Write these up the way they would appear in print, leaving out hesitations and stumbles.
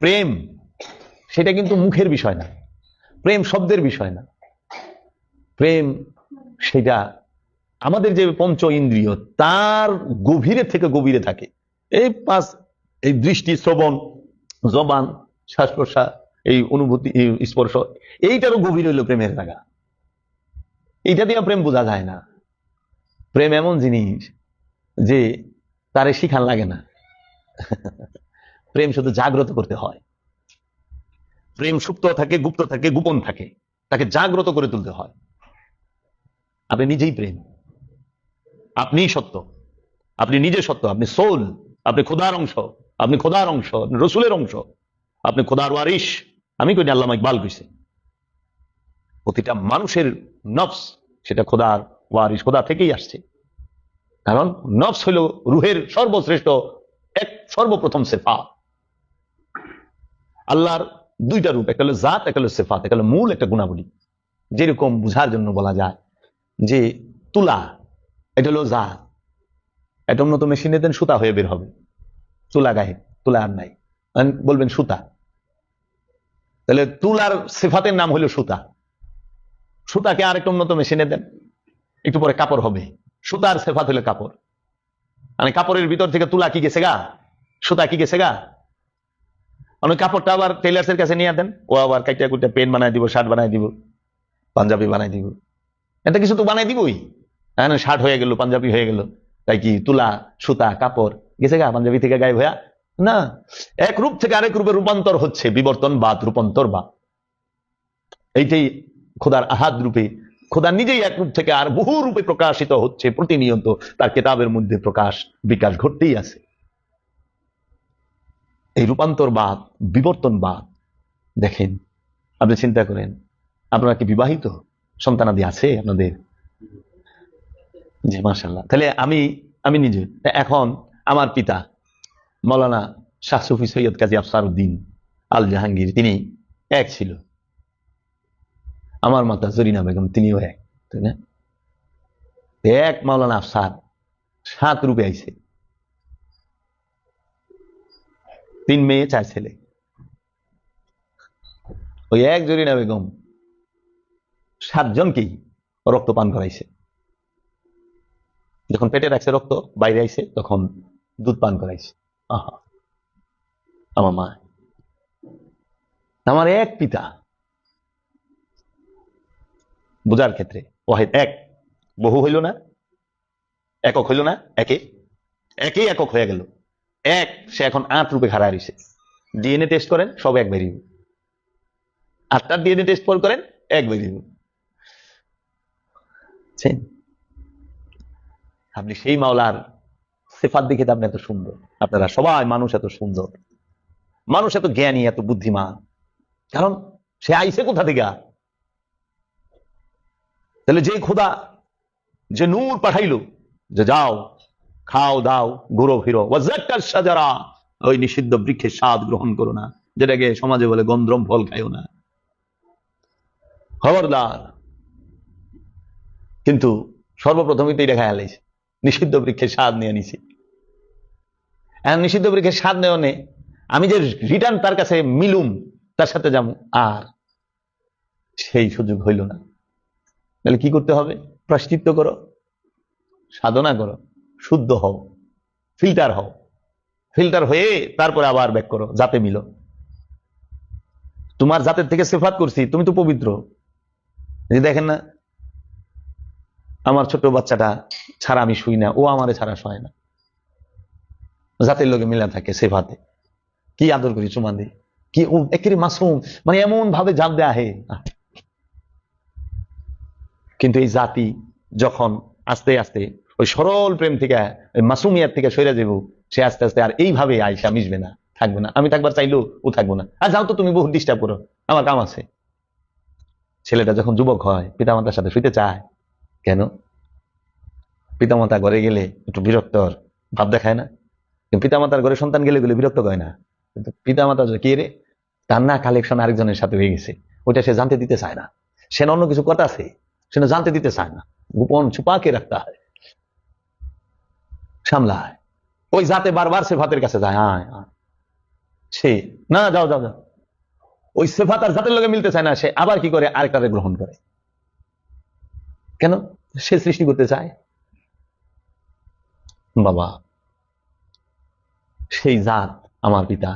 প্রেম সেটা কিন্তু মুখের বিষয় না, প্রেম শব্দের বিষয় না, প্রেম সেটা আমাদের যে পঞ্চ ইন্দ্রিয় তার গভীরে থেকে গভীরে থাকে। এই দৃষ্টি, শ্রবণ, জবান, শ্বাস প্রশ্বাস, এই অনুভূতি, স্পর্শ, এইটারও গভীর হইল প্রেমের জায়গা। এইটা দিয়ে প্রেম বোঝা যায় না। প্রেম এমন জিনিস যে তারে শিখান লাগে না। প্রেম শুধু জাগ্রত করতে হয়। প্রেম সুপ্ত থাকে, গুপ্ত থাকে, গোপন থাকে, তাকে জাগ্রত করে তুলতে হয়। আপনি নিজেই প্রেম, আপনিই সত্য, আপনি নিজে সত্য, আপনি সোল, আপনি খোদার অংশ, আপনি খোদার অংশ, আপনি রসুলের অংশ, আপনি খোদার ওয়ারিশ। আমি কইনি, আল্লামা ইকবাল কইছে প্রতিটা মানুষের নফস সেটা খোদার ওয়ারিশ, খোদা থেকেই আসছে। কারণ নফস হইল রুহের সর্বশ্রেষ্ঠ এক সর্বপ্রথম সেফা। আল্লাহর দুইটা রূপ, একটা হলো জাত, একটা হলো সেফাত, একটা হলো মূল, একটা গুণাবলী। যেরকম বুঝার জন্য বলা যায় যে তুলা, এটা হলো জাত, এটা উন্নত মেশিনে দেন সুতা হয়ে বের হবে। তুলা গায়ে, তুলা আর নাই, বলবেন সুতা। তাহলে তুলার সেফাতের নাম হলো সুতা। সুতাকে আরেকটা উন্নত মেশিনে দেন, একটু পরে কাপড় হবে। সুতার সেফাত হলো কাপড়। মানে কাপড়ের ভিতর থেকে তুলা কি গেছে গা, সুতা কি গেছে গা। অনেক কাপড়টা আবার টেলার্সের কাছে নিয়ে দেন, ও আবার কাইটা কুইটা পেন বানাই দিব, শার্ট বানাই দিব, পাঞ্জাবি বানাই দিব, এটা কিছু তো বানাই দিবই। শার্ট হয়ে গেল, পাঞ্জাবি হয়ে গেল, তাই কি তুলা, সুতা, কাপড় গেছে গা পাঞ্জাবি থেকে গায়েব হইয়া? না, এক রূপ থেকে আরেক রূপে রূপান্তর হচ্ছে, বিবর্তনবাদ, রূপান্তরবাদ। এইটাই খোদার আহাদ রূপে, খোদা নিজেই এক রূপ থেকে আর বহু রূপে প্রকাশিত হচ্ছে প্রতিনিয়ত। তার কিতাবের মধ্যে প্রকাশ বিকাশ ঘটতেই আছে। এই রূপান্তরবাদ, বিবর্তনবাদ দেখেন, আপনি চিন্তা করেন, আপনারা কি বিবাহিত? সন্তানাদি আছে আপনাদের? জি মাশাআল্লাহ। তাহলে আমি নিজে, এখন আমার পিতা মৌলানা শাহ সুফি সৈয়দ কাজী আফসার উদ্দিন আল জাহাঙ্গীর, তিনি এক ছিল। আমার মাতা জরিনা বেগম, তিনিও এক, তাই না? এক মৌলানা আফসার 7 রূপে আইছে, 3 মেয়ে 4 ছেলে। ওই এক জরিনা বেগম 7 জনকেই রক্ত পান করাইছে। যখন পেটে রাখছে রক্ত বাইরে আইছে, তখন দুধ পান করাইছে। আহা, আমার মা, আমার এক পিতা। বোঝার ক্ষেত্রে ওয়াহিদ, এক, বহু হইল না, একক হইল না, একে একক হয়ে গেল এক। সে এখন 8 রূপে খাড়া রয়েছে। ডিএনএ টেস্ট করেন, সব এক বেরিয়ে, 8টার ডিএনএ টেস্ট করেন, এক বেরিয়ে। আপনি সেই মাওলার সিফাত দেখে আপনি এত সুন্দর, আপনারা সবাই মানুষ এত সুন্দর, মানুষ এত জ্ঞানী, এত বুদ্ধিমান, কারণ সে আইছে কোথা থেকে? তাহলে যে খোদা যে নূর পাঠাইলো, যে যাও খাও দাও ঘুরো ফিরো, সাজারা, ওই নিষিদ্ধ বৃক্ষের স্বাদ গ্রহণ করো না, যেটাকে সমাজে বলে গন্ধম ফল খাইও না, খবরদার। কিন্তু সর্বপ্রথমই তো এটা খায় আলাইছে, নিষিদ্ধ বৃক্ষের স্বাদ নিয়ে নিছি। এখন নিষিদ্ধ বৃক্ষের স্বাদ নেওয়া নেই, আমি যে রিটার্ন তার কাছে মিলুম, তার সাথে যাবো, আর সেই সুযোগ হইল না। তাহলে কি করতে হবে? প্রায়শ্চিত্ত করো, সাধনা করো, শুদ্ধ হও, ফিল্টার হয়ে তারপরে আবার ব্যাক করো, জাতে মিলো। তোমার জাতের থেকে সিফাত করছি, তুমি তো পবিত্র। দেখেন না, আমার ছোট বাচ্চাটা ছাড়া আমি শুই না, ও আমারে ছাড়া শোয় না, জাতের লোকে মিলা থাকে সিফাতে। কি আদর করি, চুমা দিই, কি ও একেবারে মাসুম, মানে এমন ভাবে জাপ দেয়া হে। কিন্তু এই জাতি যখন আস্তে আস্তে ওই সরল প্রেম থেকে, ওই মাসুমিয়াত থেকে সরে যাব, সে আস্তে আস্তে আর এইভাবে আইসা মিশবে না, থাকবে না। আমি থাকবার চাইলেও ও থাকবো না। আর যাও তো, তুমি বহু ডিস্টার্ব করো, আমার কাম আছে। ছেলেটা যখন যুবক হয়, পিতামাতার সাথে শুইতে চায় কেন? পিতামাতা ঘরে গেলে একটু বিরক্তর ভাব দেখায় না? কিন্তু পিতামাতার ঘরে সন্তান গেলে বিরক্ত করে না। কিন্তু পিতামাতা কে রে, তার না কালেকশন আরেকজনের সাথে হয়ে গেছে, ওইটা সে জানতে দিতে চায় না। সে অন্য কিছু কথা আছে, সে জানতে দিতে চায় না, গোপন ছুপাকে রাখতে হয়, সামলায়। ওই জাতে বারবার সে ভাতের কাছে যায়, সে না, যাও যাও যাও, ওই সিফাত আর জাতের লগে মিলতে চায় না, সে আবার কি করে আরেকটারে গ্রহণ করে। কেন? সে সৃষ্টি করতে চায়। বাবা, সেই জাত আমার পিতা,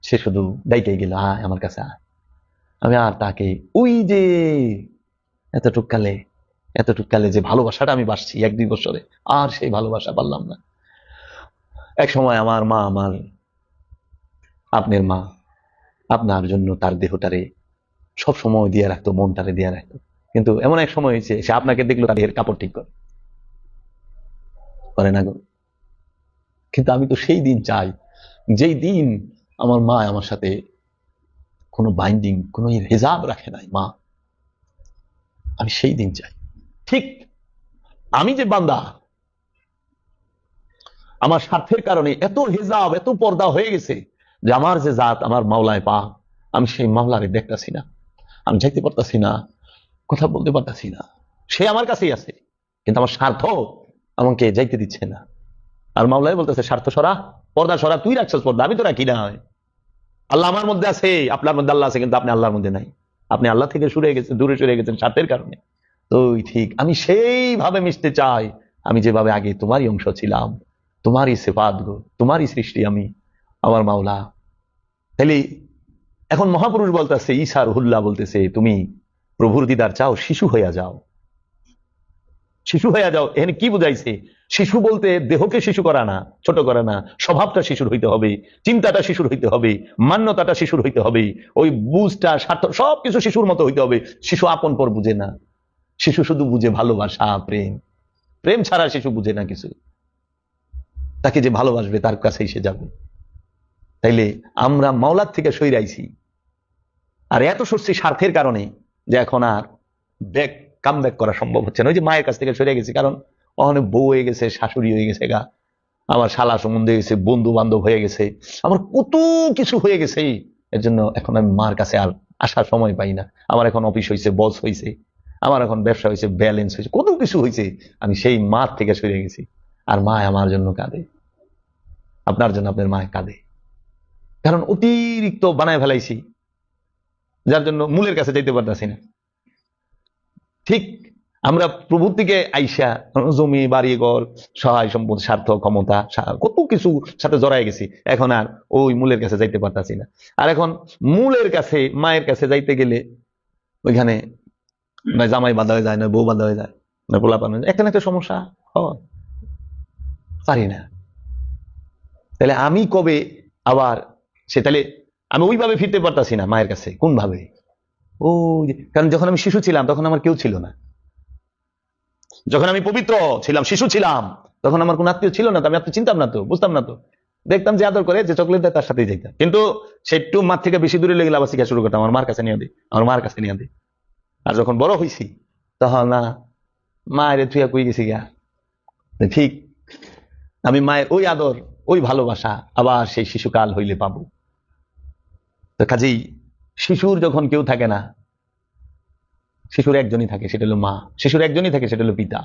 সে শুধু ডাইকে গেল, আয় আমার কাছে আয়। আমি আর তাকে ওই যে এতটুক কালে যে ভালোবাসাটা আমি বাসছি 1-2 বছরে, আর সেই ভালোবাসা পারলাম না। এক সময় আমার মা, আপনার মা আপনার জন্য তার দেহটারে সব সময় দিয়ে রাখতো, মনটারে দিয়ে রাখতো। কিন্তু এমন এক সময় হয়েছে, সে আপনাকে দেখলো তার দেহের কাপড় ঠিক করে না গো। কিন্তু আমি তো সেই দিন চাই, যেই দিন আমার মা আমার সাথে কোনো বাইন্ডিং, কোনো হিজাব রাখে নাই মা, আমি সেই দিন চাই। ঠিক আমি যে বান্দা, আমার স্বার্থের কারণে এত হিজাব, এত পর্দা হয়ে গেছে যে আমার যে জাত, আমার মাওলায় পা, আমি সেই মাওলারে দেখতেছি না, আমি যাইতে পারতাছি না, কথা বলতে পারতাছি না। সে আমার কাছেই আছে, কিন্তু আমার স্বার্থ আমাকে যাইতে দিচ্ছে না। আর মাওলাই বলতেছে, স্বার্থ সরা, পর্দা সরা, তুই রাখছিস পর্দা, আমি তো রাখি না। আল্লাহ আমার মধ্যে আছে, আপনার মধ্যে আল্লাহ আছে, কিন্তু আপনি আল্লাহর মধ্যে নাই। আপনি আল্লাহ থেকে দূরে সরে গেছেন স্বার্থের কারণে। তো ঠিক আমি সেইভাবে মিশতে চাই, আমি যেভাবে আগে তোমারই অংশ ছিলাম, তোমারই সিফাত গো, তোমারই সৃষ্টি আমি, আমার মাওলা। তাহলে এখন মহাপুরুষ বলতেছে, ঈসা রুহুল্লাহ বলতেছে, তুমি প্রভুর দিদার চাও, শিশু হইয়া যাও, শিশু হইয়া যাও। এখানে কি বুঝাইছে? শিশু বলতে দেহকে শিশু করা না, ছোট করা না, স্বভাবটা শিশুর হইতে হবে, চিন্তাটা শিশুর হইতে হবে, মান্যতাটা শিশুর হইতে হবে, ওই বুঝটা, স্বার্থ সবকিছু শিশুর মতো হইতে হবে। শিশু আপন পর বুঝে না, শিশু শুধু বুঝে ভালোবাসা, প্রেম। প্রেম ছাড়া শিশু বুঝে না কিছু। তাকে যে ভালোবাসবে তার কাছেই সে যাবে। তাইলে আমরা মাওলার থেকে সইরাইছি, আর এত সরছি স্বার্থের কারণে, যে এখন আর কাম ব্যাক করা সম্ভব হচ্ছে না। ওই যে মায়ের কাছ থেকে সরে গেছি, কারণ অনেক বউ হয়ে গেছে, শাশুড়ি হয়ে গেছে গা, আমার শালা সম্বন্ধ হয়ে গেছে, বন্ধু বান্ধব হয়ে গেছে, আমার কত কিছু হয়ে গেছে। এর জন্য এখন আমি মার কাছে আর আসার সময় পাই না। আমার এখন অফিস হয়েছে, বস হয়েছে, আমার এখন ব্যবসা হয়েছে, ব্যালেন্স হয়েছে, কত কিছু হয়েছে, আমি সেই মার থেকে সরে গেছি। আর মা আমার জন্য কাঁদে, আপনার জন্য আপনার মা কাঁদে, কারণ অতিরিক্ত বানায় ফেলাইছি, যার জন্য মূলের কাছে যাইতে পারতেছি না। ঠিক আমরা প্রভুর থেকে আইসা জমি, বাড়ি ঘর, সহায় সম্পদ, স্বার্থ, ক্ষমতা, কত কিছু সাথে জড়াই গেছি, এখন আর ওই মূলের কাছে যাইতে পারতাছি না। আর এখন মূলের কাছে, মায়ের কাছে যাইতে গেলে ওইখানে না জামাই বাঁধা হয়ে যায়, না বউ বাঁধা হয়ে যায়, না পোলা পানো, একটা না একটা সমস্যা হয়, পারি না। তাহলে আমি কবে আবার তাহলে আমি ওইভাবে ফিরতে পারতাছি না মায়ের কাছে, কোন ভাবে? ও, কারণ যখন আমি শিশু ছিলাম তখন আমার কেউ ছিল না। যখন আমি পবিত্র ছিলাম, শিশু ছিলাম, তখন আমার কোন আত্মীয় ছিল না, তো আমি আত্মীয় চিনতাম না, তো বুঝতাম না, তো দেখতাম যে আদর করে, যে চকলেট দেয় তার সাথেই যাইতাম। কিন্তু সে একটু মার থেকে বেশি দূরে লেগে আবার শিখা শুরু করতাম, আমার মার কাছে নিয়ে দিই, আমার মার কাছে নিয়ে দিই। আর যখন বড় হয়েছি তখন না, মায়ের থুয়া কই গেছি গা। ঠিক আমি মায়ের ওই আদর, ওই ভালোবাসা আবার সেই শিশুকাল হইলে পাবো। তো কাজেই শিশুর যখন কেউ থাকে না, শিশুর একজনই থাকে, সেটা হলো মা। শিশুর একজনই থাকে, সেটা হলো পিতা।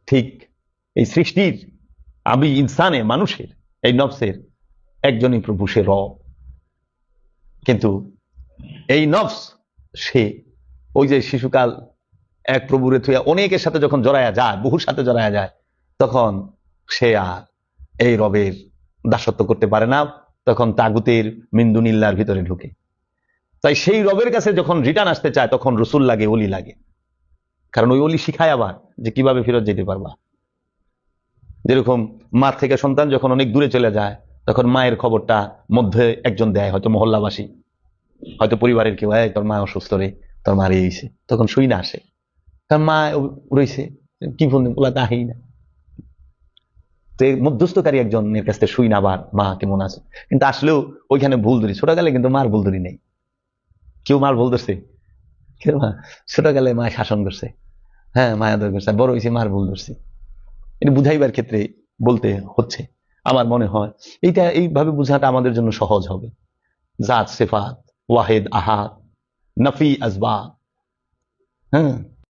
ঠিক এই সৃষ্টির আমি ইনসানে, মানুষের এই নফসের একজনই প্রভু, সে রব। কিন্তু এই নফস, সে ওই যে শিশুকাল এক প্রভুরে থুয়া অনেকের সাথে যখন জড়ায়া যায়, বহুর সাথে জড়ায়া যায়, তখন সে আর এই রবের দাসত্ব করতে পারে না, তখন তাগুতের মিন্দুনিল্লার ভিতরে ঢুকে। তাই সেই রবের কাছে যখন রিটার্ন আসতে চায়, তখন রসুল লাগে, ওলি লাগে। কারণ ওই ওলি শিখায় আবার যে কিভাবে ফেরত যেতে পারবা। যেরকম মা থেকে সন্তান যখন অনেক দূরে চলে যায়, তখন মায়ের খবরটা মধ্যে একজন দেয়, হয়তো মহল্লাবাসী, হয়তো পরিবারের কেউ, তোর মা অসুস্থ রে, তোর মা রয়েছে, তখন শুই না আসে, কারণ মা রয়েছে, কি ফোন বলা তাহি না। তো মধ্যস্থকারী একজনের কাছ থেকে শুই না আবার মা কেমন আছে। কিন্তু আসলেও ওইখানে ভুল ধরি, ছোটকালে কিন্তু মার ভুল ধরি নেই। কেউ মার ভুল ধরছে? ছোটকালে মা শাসন করছে, হ্যাঁ মায়া দর করছে, বড় হয়েছে মার ভুল ধরছি। এটা বুঝাইবার ক্ষেত্রে বলতে হচ্ছে। আমার মনে হয় এইটা এইভাবে বুঝাটা আমাদের জন্য সহজ হবে। জাত, সিফাত, ওয়াহিদ, আহাদ, নফি, আসবা, হ্যাঁ,